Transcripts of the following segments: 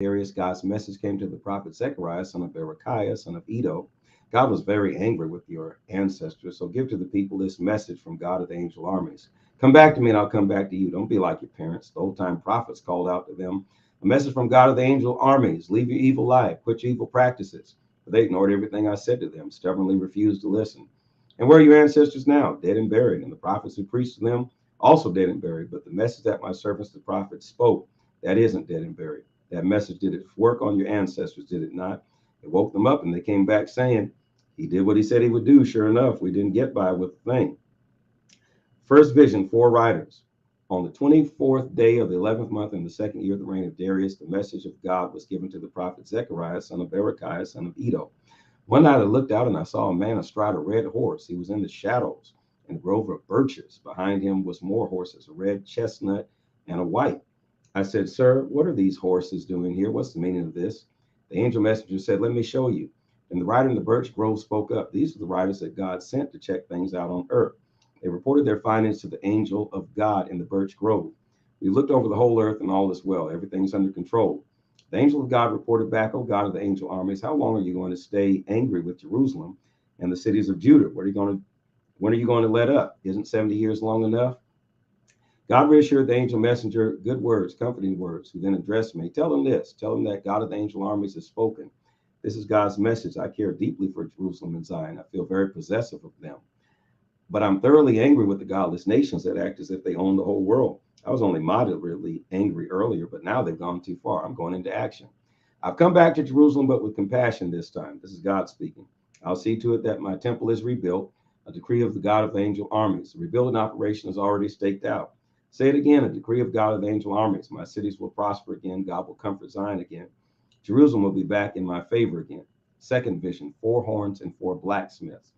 Darius, God's message came to the prophet Zechariah, son of Berechiah, son of Edo. God was very angry with your ancestors, so give to the people this message from God of the angel armies. Come back to me and I'll come back to you. Don't be like your parents. The old time prophets called out to them a message from God of the angel armies. Leave your evil life, quit your evil practices. But they ignored everything I said to them, stubbornly refused to listen. And where are your ancestors now? Dead and buried. And the prophets who preached to them also dead and buried. But the message that my servants, the prophets, spoke, that isn't dead and buried. That message did its work on your ancestors, did it not? It woke them up and they came back saying, he did what he said he would do. Sure enough, we didn't get by with the thing. First vision, four riders. On the 24th day of the 11th month in the second year of the reign of Darius, the message of God was given to the prophet Zechariah, son of Berechiah, son of Edo. One night I looked out and I saw a man astride a red horse. He was in the shadows and a grove of birches. Behind him was more horses, a red chestnut and a white. I said, Sir, what are these horses doing here? What's the meaning of this? The angel messenger said, Let me show you. And the rider in the birch grove spoke up. These are the riders that God sent to check things out on earth. They reported their findings to the angel of God in the birch grove. We looked over the whole earth and all is well. Everything's under control. The angel of God reported back, O God of the angel armies, how long are you going to stay angry with Jerusalem and the cities of Judah? When are you going to let up? Isn't 70 years long enough? God reassured the angel messenger, good words, comforting words, who then addressed me. Tell them this. Tell them that God of the angel armies has spoken. This is God's message. I care deeply for Jerusalem and Zion. I feel very possessive of them. But I'm thoroughly angry with the godless nations that act as if they own the whole world. I was only moderately angry earlier, but now they've gone too far. I'm going into action. I've come back to Jerusalem, but with compassion this time. This is God speaking. I'll see to it that my temple is rebuilt, a decree of the God of the angel armies. The rebuilding operation is already staked out. Say it again, a decree of God of the angel armies. My cities will prosper again. God will comfort Zion again. Jerusalem will be back in my favor again. Second vision, four horns and four blacksmiths.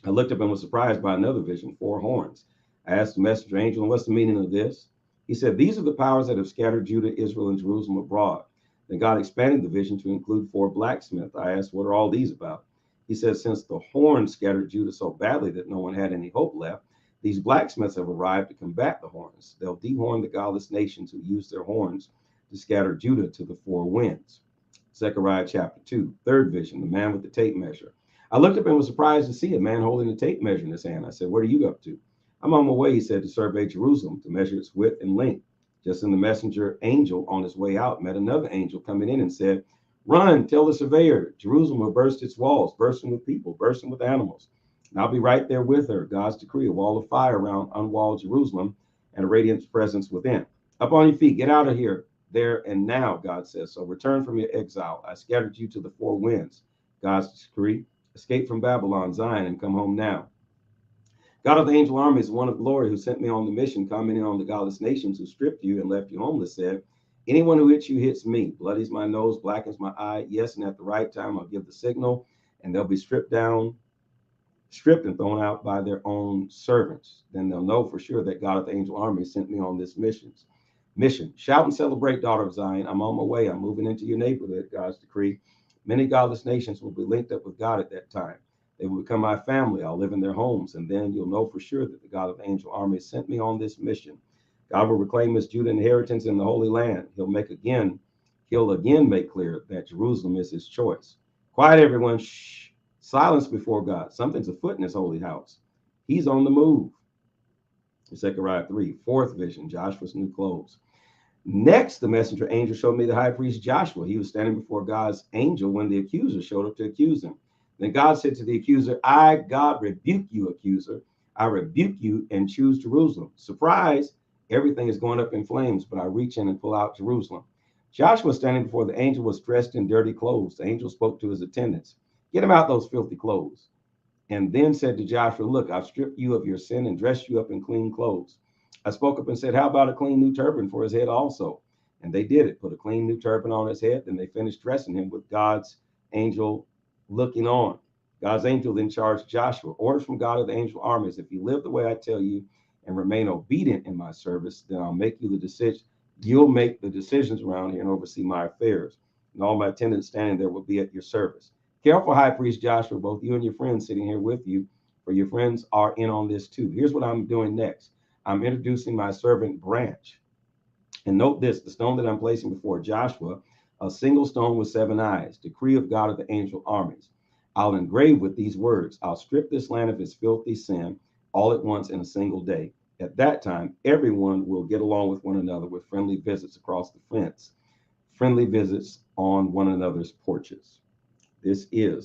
I looked up and was surprised by another vision, four horns. I asked the messenger angel, what's the meaning of this? He said, these are the powers that have scattered Judah, Israel, and Jerusalem abroad. Then God expanded the vision to include four blacksmiths. I asked, what are all these about? He said, since the horns scattered Judah so badly that no one had any hope left, these blacksmiths have arrived to combat the horns. They'll dehorn the godless nations who use their horns to scatter Judah to the four winds. Zechariah chapter 2, third vision, the man with the tape measure. I looked up and was surprised to see a man holding a tape measure in his hand. I said, what are you up to? I'm on my way, he said, to survey Jerusalem, to measure its width and length. Just then the messenger angel on his way out met another angel coming in and said, run, tell the surveyor, Jerusalem will burst its walls, bursting with people, bursting with animals. And I'll be right there with her, God's decree, a wall of fire around unwalled Jerusalem and a radiant presence within. Up on your feet, get out of here, there and now, God says. So return from your exile. I scattered you to the four winds, God's decree. Escape from Babylon, Zion, and come home now. God of the angel armies, one of glory, who sent me on the mission, commenting on the godless nations who stripped you and left you homeless, said, anyone who hits you hits me. Bloodies my nose, blackens my eye. Yes, and at the right time I'll give the signal, and they'll be stripped and thrown out by their own servants. Then they'll know for sure that God of the angel armies sent me on this mission. Shout and celebrate, daughter of Zion. I'm on my way. I'm moving into your neighborhood, God's decree. Many godless nations will be linked up with God at that time. They will become my family. I'll live in their homes, and then you'll know for sure that the God of the angel army sent me on this mission. God will reclaim his Judah inheritance in the Holy Land. He'll again make clear that Jerusalem is his choice. Quiet, everyone. Shh. Silence before God. Something's afoot in his holy house. He's on the move. Zechariah 3, fourth vision, Joshua's new clothes. Next, the messenger angel showed me the high priest Joshua. He was standing before God's angel when the accuser showed up to accuse him. Then God said to the accuser, I, God, rebuke you, accuser. I rebuke you and choose Jerusalem. Surprise, everything is going up in flames, but I reach in and pull out Jerusalem. Joshua, standing before the angel, was dressed in dirty clothes. The angel spoke to his attendants, get him out those filthy clothes. And then said to Joshua, look, I've stripped you of your sin and dressed you up in clean clothes. I spoke up and said, how about a clean new turban for his head also? And they did it, put a clean new turban on his head. Then they finished dressing him with God's angel looking on. God's angel then charged Joshua, orders from God of the angel armies, if you live the way I tell you and remain obedient in my service, then I'll make you the decision. You'll make the decisions around here and oversee my affairs. And all my attendants standing there will be at your service. Careful, high priest Joshua, both you and your friends sitting here with you, for your friends are in on this too. Here's what I'm doing next. I'm introducing my servant Branch. And note this, the stone that I'm placing before Joshua A single stone with 7 eyes. Decree of God of the angel armies. I'll engrave with these words. I'll strip this land of its filthy sin all at once in a single day. At that time, everyone will get along with one another with friendly visits across the fence, friendly visits on one another's porches. This is